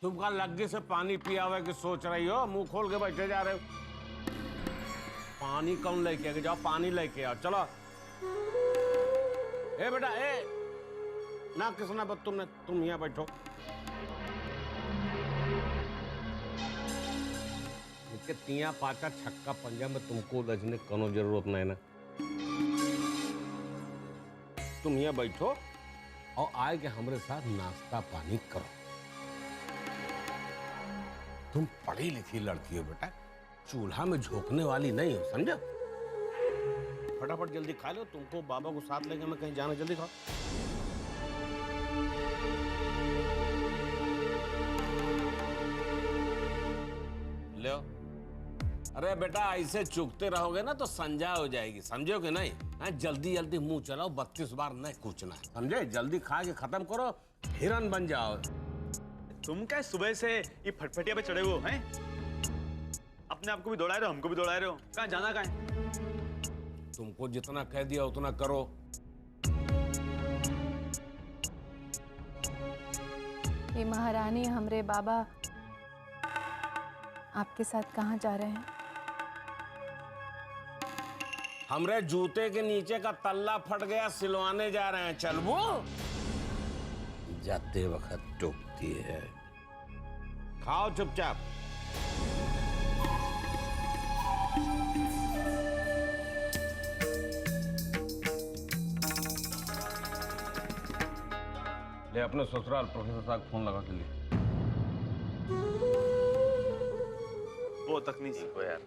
तुम कहा लग्गी से पानी पिया हुआ कि सोच रही हो? मुंह खोल के बैठे जा रहे हो। पानी कौन लेके आगे? जाओ पानी लेके आओ। चलो ए बेटा ए ना किसना बत तुम यहाँ बैठो। तिया पाचा छक्का पंजा में तुमको उलझने कोनो जरूरत नहीं ना। तुम यहाँ बैठो और आए के हमारे साथ नाश्ता पानी करो। तुम पढ़ी लिखी लड़की हो बेटा, चूल्हा में झोंकने वाली नहीं हो, समझो। फटाफट जल्दी खा लो, तुमको बाबा को साथ लेके मैं कहीं जाना, जल्दी खाओ। ले अरे बेटा ऐसे चुकते रहोगे ना तो संजा हो जाएगी, समझो कि नहीं? जल्दी जल्दी मुंह चलाओ, 32 बार नहीं कूचना, समझे? जल्दी खा के खत्म करो, हिरन बन जाओ। तुम क्या सुबह से ये फटफटिया पे चढ़े हुए हैं? अपने आप को भी दौड़ा रहे हो, हमको भी दौड़ा रहे हो। कहाँ जाना कहाँ है? तुमको जितना कह दिया उतना करो। ये महारानी हमरे बाबा आपके साथ कहाँ जा रहे हैं? हमरे जूते के नीचे का तल्ला फट गया, सिलवाने जा रहे हैं। चल वो जाते वक्त टोकती है। खाओ चुपचाप। ले अपने ससुराल प्रोफेसर साहब को फोन लगा के लिए। वो तक नहीं सीखो यार।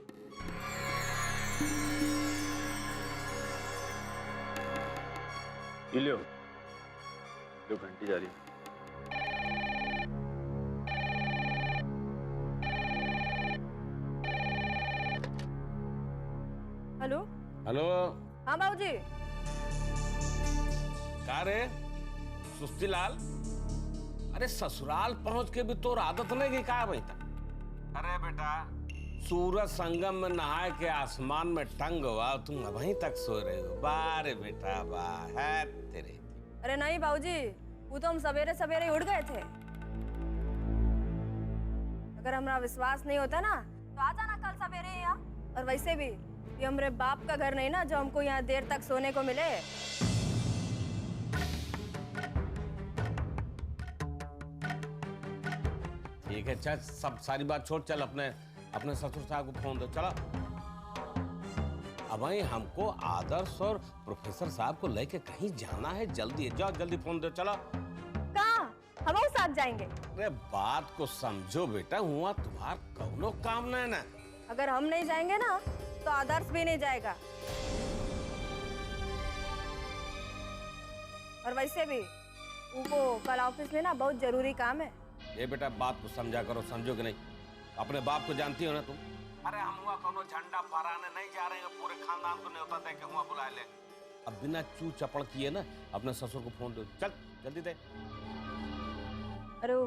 लो घंटी जा रही है। Hello hello. हाँ बाबूजी। का रे सुस्ती लाल, अरे ससुराल पहुंच के भी तो आदत नहीं की का भाई? अरे बेटा सूरज संगम में नहाए के आसमान में टंग हुआ, तुम वहीं तक सो रहे हो। बारे बेटा वाह है तेरे। अरे नहीं बाबूजी, वो तो हम सवेरे सवेरे उठ गए थे। अगर हमारा विश्वास नहीं होता ना तो आ जाना कल सवेरे यहाँ। और वैसे भी ये हमारे बाप का घर नहीं ना जो हमको यहाँ देर तक सोने को मिले। ठीक है चल, सब सारी बात छोड़, चल अपने ससुर साहब को फोन दो। चलो अब भाई हमको आदर्श और प्रोफेसर साहब को लेके कहीं जाना है, जल्दी जाओ, जल्दी फोन दो। चलो कहाँ? हम लोग साथ जाएंगे। अरे बात को समझो बेटा, हुआ तुम्हारा कौनो काम नहीं ना। अगर हम नहीं जाएंगे ना तो आदर्श भी नहीं जाएगा। और वैसे भी उनको कल ऑफिस में ना बहुत जरूरी काम है। ये बेटा बात को समझा करो, समझो कि नहीं? अपने बाप को जानती हो ना तुम? अरे हम हुआ कोनो झंडा फहराने नहीं जा रहे हैं, पूरे खानदान को न्योता दे के हुआ बुला ले। अब बिना चू चपड़ किए ना अपने ससुर को फोन दो, चल जल्दी दे। अरे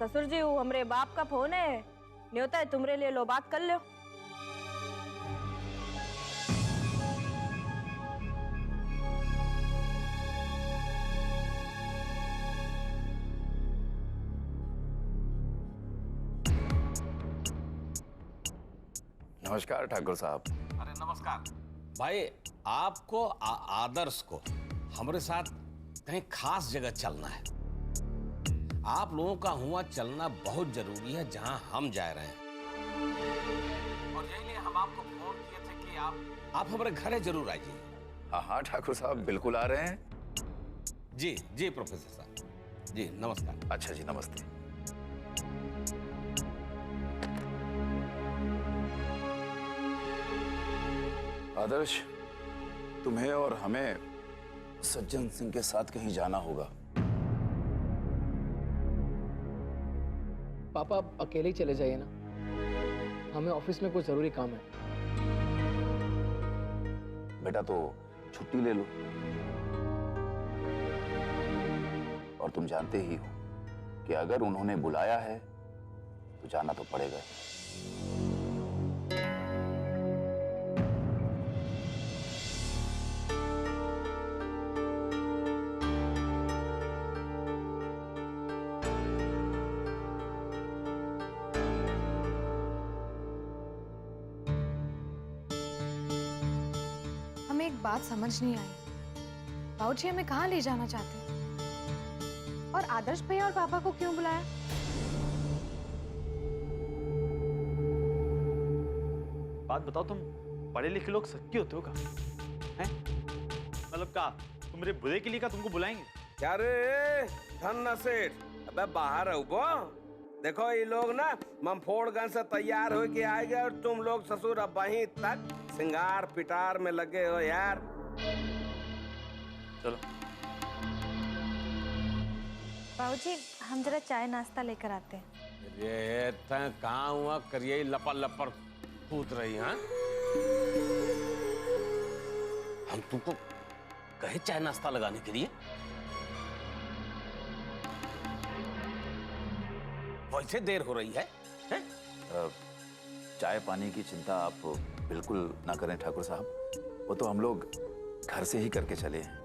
ससुर जी वो हमरे बाप का फोन है, न्योता है तुमरे लिए, लो बात कर लो। नमस्कार ठाकुर साहब। अरे नमस्कार भाई। आपको आदर्श को हमारे साथ कहीं खास जगह चलना है। आप लोगों का हुआ चलना बहुत जरूरी है जहां हम जा रहे हैं, और यही लिए हम आपको फोन किए थे कि आप हमारे घर जरूर आइए। हाँ हाँ ठाकुर साहब बिल्कुल आ रहे हैं। जी जी प्रोफेसर साहब जी नमस्कार। अच्छा जी नमस्ते। आदर्श, तुम्हें और हमें सज्जन सिंह के साथ कहीं जाना होगा। पापा आप अकेले ही चले जाइए ना, हमें ऑफिस में कुछ जरूरी काम है। बेटा तो छुट्टी ले लो, और तुम जानते ही हो कि अगर उन्होंने बुलाया है तो जाना तो पड़ेगा ही। एक बात समझ नहीं आई। बाबूजी हमें कहाँ ले जाना चाहते हैं? और आदर्श भैया और पापा को क्यों बुलाया? बात बताओ, तुम पढ़े लिखे लोग सच्चे होते हो का? हैं? मतलब का तुम मेरे बुरे के लिए का तुमको बुलाएंगे? क्या रे धन्ना सेठ, अबे बाहर आओ बो। देखो ये लोग ना ममफोड़गंज से तैयार हो के आएंगे और तुम लोग ससुर अब वहीं तक सिंगार पिटार में लगे हो यार। चलो बाबूजी हम जरा चाय नाश्ता लेकर आते हैं। ये कहाँ हुआ करिए लपड़ लपड़ कूद रही हाँ? हम तुमको कहे चाय नाश्ता लगाने के लिए, वैसे देर हो रही है, हैं? चाय पानी की चिंता आप बिल्कुल ना करें ठाकुर साहब, वो तो हम लोग घर से ही करके चले हैं।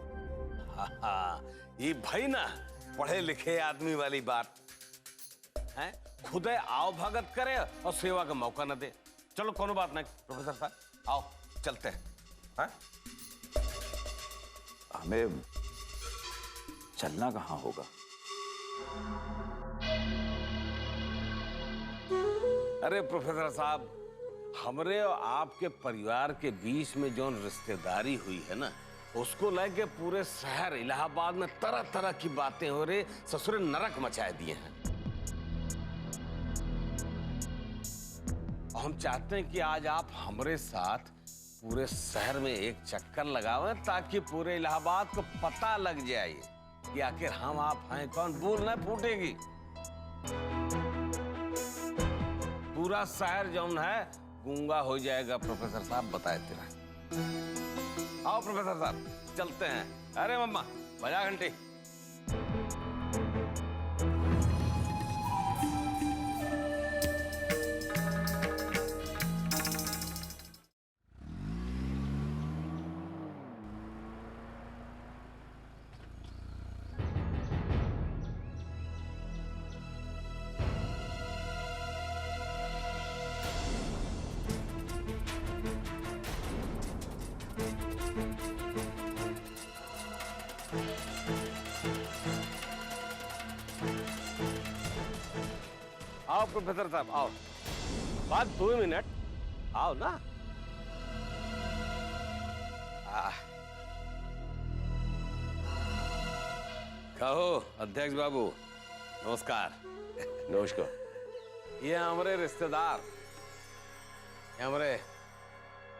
हाँ, ये भाई ना पढ़े लिखे आदमी वाली बात है, खुद आओ भगत करे और सेवा का मौका न दे। चलो कोनो बात नहीं प्रोफेसर साहब, आओ चलते हैं। हाँ? हमें चलना कहाँ होगा? अरे प्रोफेसर साहब, हमरे और आपके परिवार के बीच में जो रिश्तेदारी हुई है ना, उसको लेके पूरे शहर इलाहाबाद में तरह तरह की बातें हो रही, ससुरे नरक मचाए दिए हैं। हम चाहते हैं कि आज आप हमारे साथ पूरे शहर में एक चक्कर लगावें ताकि पूरे इलाहाबाद को पता लग जाए कि आखिर हम आप हैं कौन, बूल न फूटेगी। पूरा शहर जौन है गूंगा हो जाएगा प्रोफेसर साहब, बताए तेरा। आओ प्रोफेसर साहब चलते हैं। अरे मम्मा बजा घंटी। आओ प्रोफेसर साहब आओ, बात 2 मिनट, आओ ना। कहो अध्यक्ष बाबू, नमस्कार। नमस्कार। ये हमारे रिश्तेदार, ये हमारे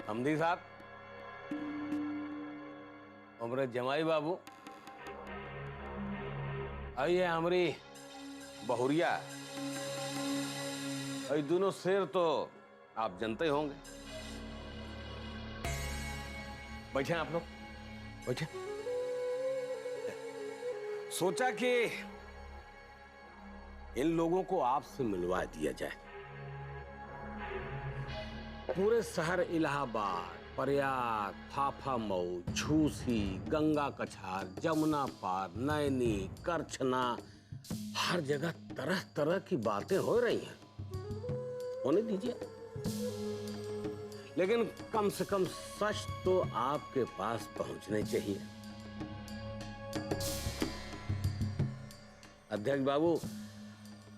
हमदी साहब, हमारे जमाई बाबू, और ये हमारी बहुरिया। और दोनों शेर तो आप जानते होंगे। बैठे आप लोग, बैठे। सोचा कि इन लोगों को आपसे मिलवा दिया जाए। पूरे शहर इलाहाबाद, प्रयाग, फाफामऊ, झूसी, गंगा कछार, जमुना पार, नैनी, करछना, हर जगह तरह तरह की बातें हो रही हैं। होने दीजिए, लेकिन कम से कम सच तो आपके पास पहुंचने चाहिए। अध्यक्ष बाबू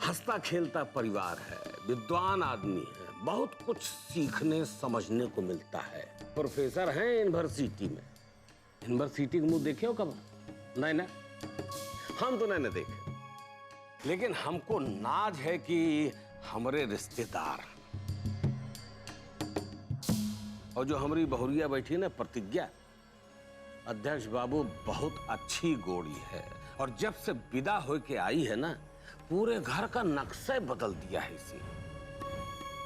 हंसता खेलता परिवार है, विद्वान आदमी है, बहुत कुछ सीखने समझने को मिलता है। प्रोफेसर हैं यूनिवर्सिटी में। यूनिवर्सिटी का मुंह देखे हो कब? नहीं ना, हम तो नहीं देखे, लेकिन हमको नाज है कि हमारे रिश्तेदार और जो हमारी बहुरिया बैठी ना प्रतिज्ञा, अध्यक्ष बाबू बहुत अच्छी गोड़ी है, और जब से विदा होके आई है ना, पूरे घर का नक्शा बदल दिया है इसे।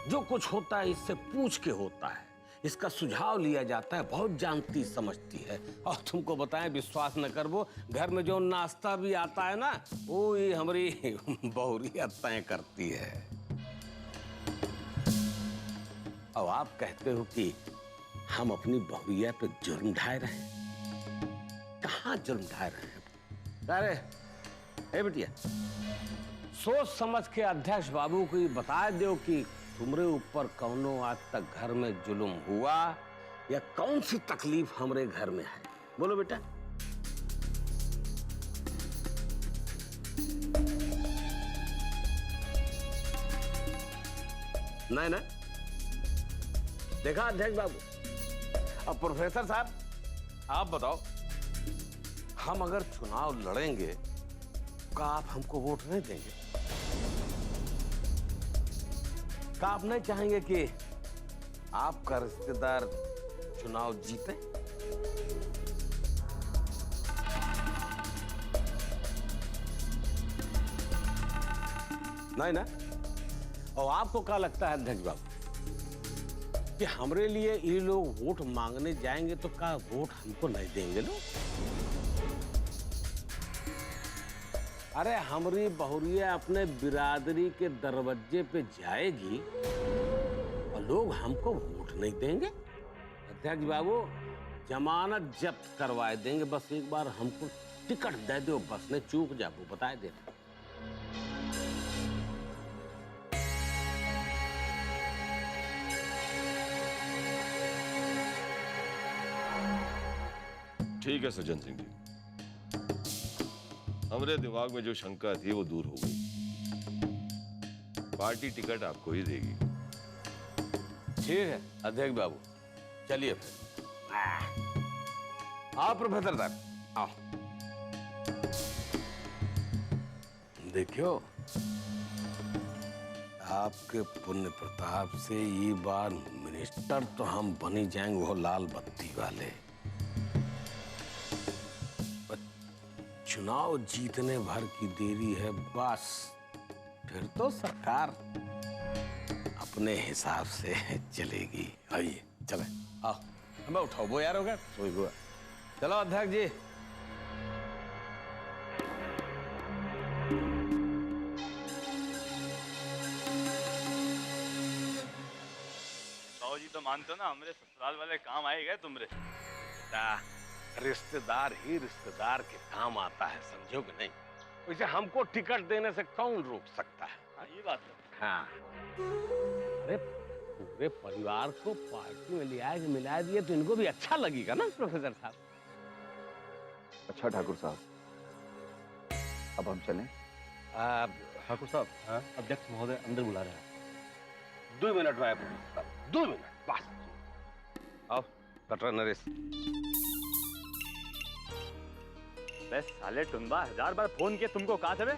जो कुछ होता है इससे पूछ के होता है, इसका सुझाव लिया जाता है, बहुत जानती समझती है। और तुमको बताएं, विश्वास न कर, वो घर में जो नाश्ता भी आता है ना, वो ये हमारी बहुरिया तय करती है। अब आप कहते हो कि हम अपनी बहुरिया पे जुर्म ढाए रहे हैं। कहाँ जुर्म ढाए रहे हैं? अरे ए बिटिया, सोच समझ के अध्यक्ष बाबू को बता दो कि तुम्हारे ऊपर कौनो आज तक घर में जुल्म हुआ या कौन सी तकलीफ हमारे घर में है? बोलो बेटा। नहीं ना, देखा अध्यक्ष बाबू। अब प्रोफेसर साहब आप बताओ, हम अगर चुनाव लड़ेंगे क्या आप हमको वोट नहीं देंगे? क्या आप नहीं चाहेंगे कि आपका रिश्तेदार चुनाव जीते? नहीं ना? और आपको क्या लगता है अध्यक्ष बाबू कि हमरे लिए ये लोग वोट मांगने जाएंगे तो क्या वोट हमको नहीं देंगे लोग? अरे हमारी बहुरिया अपने बिरादरी के दरवाजे पे जाएगी और लोग हमको वोट नहीं देंगे? अध्यक्ष बाबू जमानत जब्त करवाए देंगे, बस एक बार हमको टिकट दे दो, बस नहीं चूक जाबो बताए दे। ठीक है सज्जन सिंह जी, हमारे दिमाग में जो शंका थी वो दूर हो गई। पार्टी टिकट आपको ही देगी। ठीक है अध्यक्ष बाबू, चलिए फिर। आओ प्रोफेसर साहब आओ। देखियो, आपके पुण्य प्रताप से ये बार मिनिस्टर तो हम बनी जाएंगे, वो लाल बत्ती वाले। चुनाव जीतने भर की देरी है, बस फिर तो सरकार अपने हिसाब से चलेगी। आइए चले, आओ हमें उठाओ, वो यार होगा सोई हुआ। चलो अध्यक्ष जी। बाबू जी तो मानते हो ना, हमारे ससुराल वाले काम आए गए तुमरे। रिश्तेदार ही रिश्तेदार के काम आता है, समझो कि नहीं? वैसे हमको टिकट देने से कौन रोक सकता है? हाँ ये बात है। हाँ, अरे पूरे परिवार को पार्टी में मिला दिए तो इनको भी अच्छा लगेगा ना प्रोफेसर साहब। अच्छा ठाकुर साहब, अब हम चलें? ठाकुर साहब, अध्यक्ष महोदय अंदर बुला रहे हैं। 2 मिनट में प्रोफेसर साहब, 2 मिनट बस। आओ कटरा नरेश। बस साले टुनबा 1000 बार फोन किया, तुमको कहा था बे?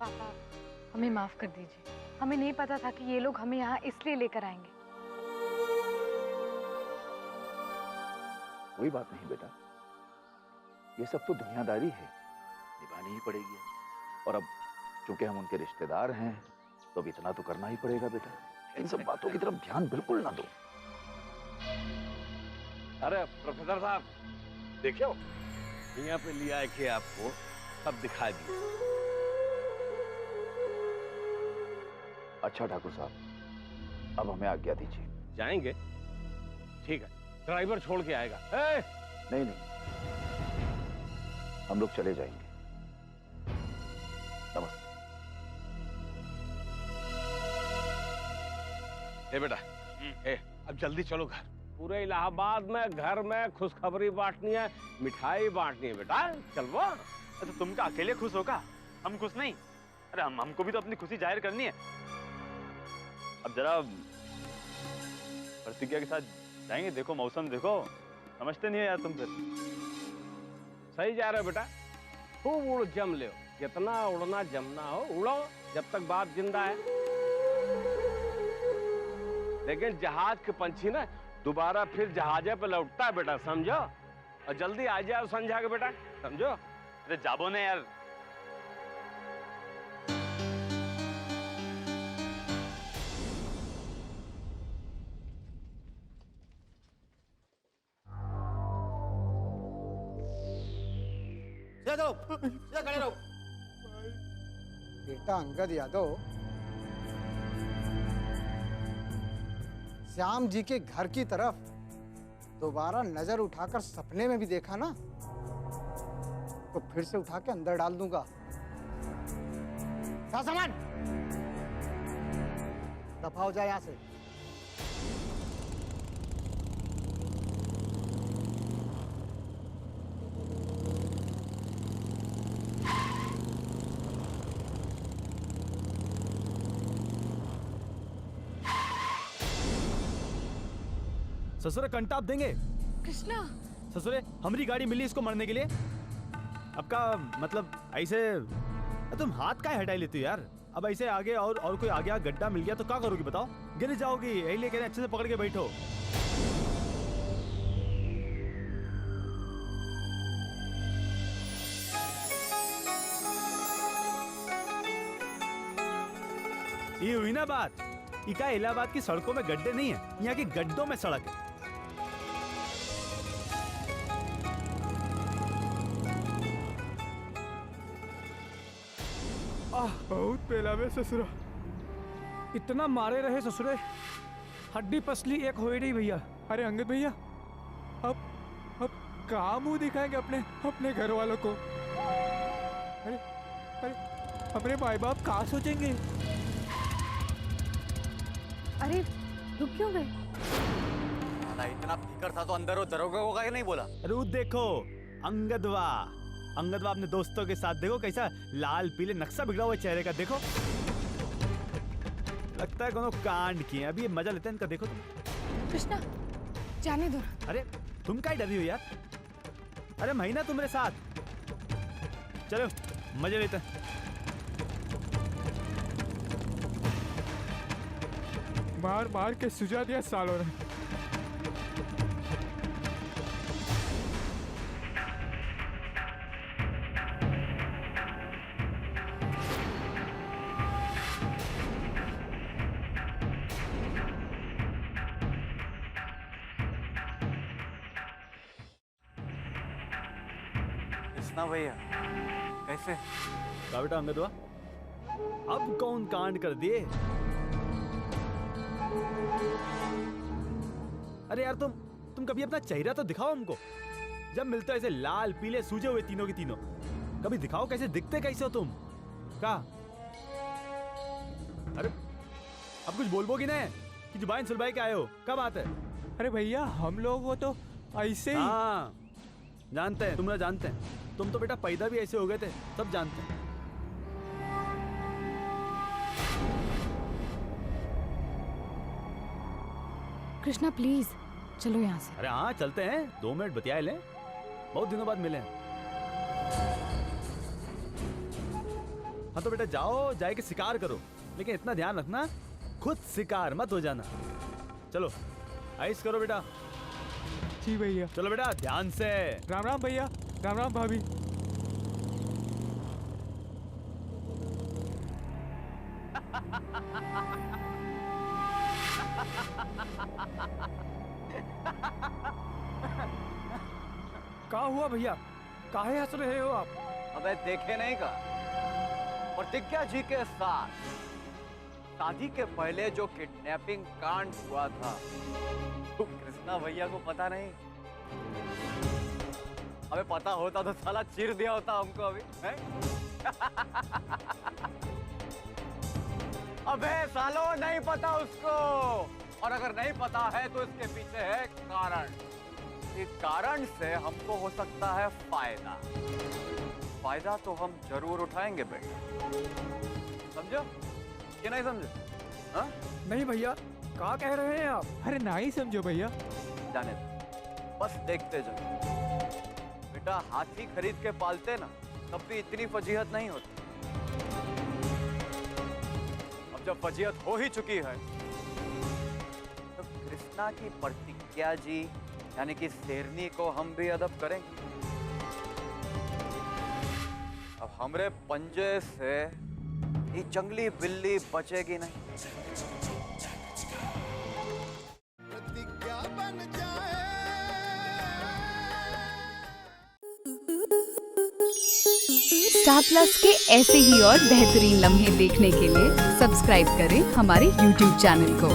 पापा हमें माफ कर दीजिए, हमें नहीं पता था कि ये लोग हमें यहाँ इसलिए लेकर आएंगे। कोई बात नहीं बेटा, ये सब तो दुनियादारी है, निभानी ही पड़ेगी। और अब चूंकि हम उनके रिश्तेदार हैं तो अब इतना तो करना ही पड़ेगा बेटा। इन सब बातों की तरफ ध्यान बिल्कुल ना दो। अरे प्रोफेसर साहब देखियो, यहाँ पे लिया है कि आपको सब दिखा दिए। अच्छा ठाकुर साहब, अब हमें आज्ञा दीजिए। जाएंगे? ठीक है, ड्राइवर छोड़ के आएगा। नहीं नहीं, हम लोग चले जाएंगे। नमस्ते। बेटा अब जल्दी चलो घर। पूरे इलाहाबाद में घर में खुशखबरी बांटनी है, मिठाई बांटनी है बेटा, चलो। तो तुम क्या अकेले खुश होगा, हम खुश नहीं? अरे हमको भी तो अपनी खुशी जाहिर करनी है। अब जरा प्रतिज्ञा के साथ जाएंगे। देखो मौसम देखो, समझते नहीं हो यार तुम फिर। सही जा रहे हो बेटा, खूब उड़ जम ले, जितना उड़ना जमना हो उड़ो जब तक बाप जिंदा है। लेकिन जहाज के पंछी ना दोबारा फिर जहाजे पे लौटता है बेटा, समझो। और जल्दी आ जाओ संझा के बेटा, समझो। अरे जाबो ने यार। खड़े रहो। बेटा अंगद यादव, श्याम जी के घर की तरफ दोबारा नजर उठाकर सपने में भी देखा ना तो फिर से उठा के अंदर डाल दूंगा। सामान दफा हो जाए यहां से। ससुरे कंटाप देंगे। कृष्णा ससुरे हमारी गाड़ी मिली इसको मरने के लिए। अब का मतलब ऐसे तुम हाथ का हटाई लेती हो यार। अब ऐसे आगे और कोई आगे गड्ढा मिल गया तो क्या करोगी बताओ? गिर जाओगी। यही लेके अच्छे से पकड़ के बैठो। ये हुई ना बात। इका इलाहाबाद की सड़कों में गड्ढे नहीं है, यहाँ की गड्ढों में सड़क है। बहुत पेला में ससुरा। इतना मारे रहे ससुरे, हड्डी पसली एक हो ही नहीं भैया। अरे अंगद भैया, अब कहाँ मुंह दिखाएंगे अपने घर वालों को? अरे अरे अपने माई बाप कहाँ सोचेंगे? अरे रुक क्यों गए? इतना फिकर था तो अंदर वो दरोगा को क्या नहीं बोला? अरे वो देखो अंगदवा अपने दोस्तों के साथ देखो कैसा लाल पीले नक्शा बिगड़ा हुआ चेहरे का। देखो लगता है कोनो कांड किए। अभी ये मजा लेते हैं इनका। देखो तुम। कृष्णा जाने दो। अरे तुम क्या डरी हो यार? अरे महीना तुम्हारे साथ, चलो मजे लेते हैं। मार मार के सुझा दिया सालों ने। कृष्णा भैया कैसे? क्या बेटा अंगदवा, अब कौन कांड कर दिए? अरे यार तुम कभी अपना चेहरा तो दिखाओ हमको। जब मिलते हो ऐसे लाल पीले सूजे हुए तीनों के तीनों, कभी दिखाओ कैसे दिखते कैसे हो तुम? क्या? अरे अब कुछ बोलबोगी ना कि जुबान सुलझाई के आए हो? क्या बात है? अरे भैया हम लोग वो तो ऐसे ही। हाँ जानते हैं, तुम ना जानते हैं। तुम तो बेटा पैदा भी ऐसे हो गए थे, सब जानते हैं। कृष्णा प्लीज चलो यहाँ से। अरे हाँ चलते हैं, 2 मिनट बतिया लें। बहुत दिनों बाद मिले हैं। हाँ तो बेटा जाओ, जाए के शिकार करो, लेकिन इतना ध्यान रखना खुद शिकार मत हो जाना। चलो आइस करो बेटा। जी भैया। चलो बेटा ध्यान से। राम राम भैया। राम राम भाभी। क्या हुआ भैया, काहे हंस रहे हो आप? अबे देखे नहीं का? प्रतिज्ञा जी के साथ शादी के पहले जो किडनैपिंग कांड हुआ था, तो कृष्णा भैया को पता नहीं? अबे पता होता तो साला चीर दिया होता हमको अभी, हैं? अबे सालों नहीं पता उसको, और अगर नहीं पता है तो इसके पीछे है कारण। इस कारण से हमको हो सकता है फायदा। फायदा तो हम जरूर उठाएंगे बेटा, समझो कि नहीं समझो? हाँ? नहीं भैया, क्या कह रहे हैं आप? अरे नहीं समझो भैया। जाने दो, बस देखते जाओ बेटा। हाथी खरीद के पालते ना, तब भी इतनी फजीहत नहीं होती। अब जब फजीहत हो ही चुकी है, तो कृष्णा की प्रतिज्ञा जी यानी कि शेरनी को हम भी अदब करेंगे। अब हमरे पंजे से ये जंगली बिल्ली बचेगी नहीं। स्टार प्लस के ऐसे ही और बेहतरीन लम्हे देखने के लिए सब्सक्राइब करें हमारे YouTube चैनल को।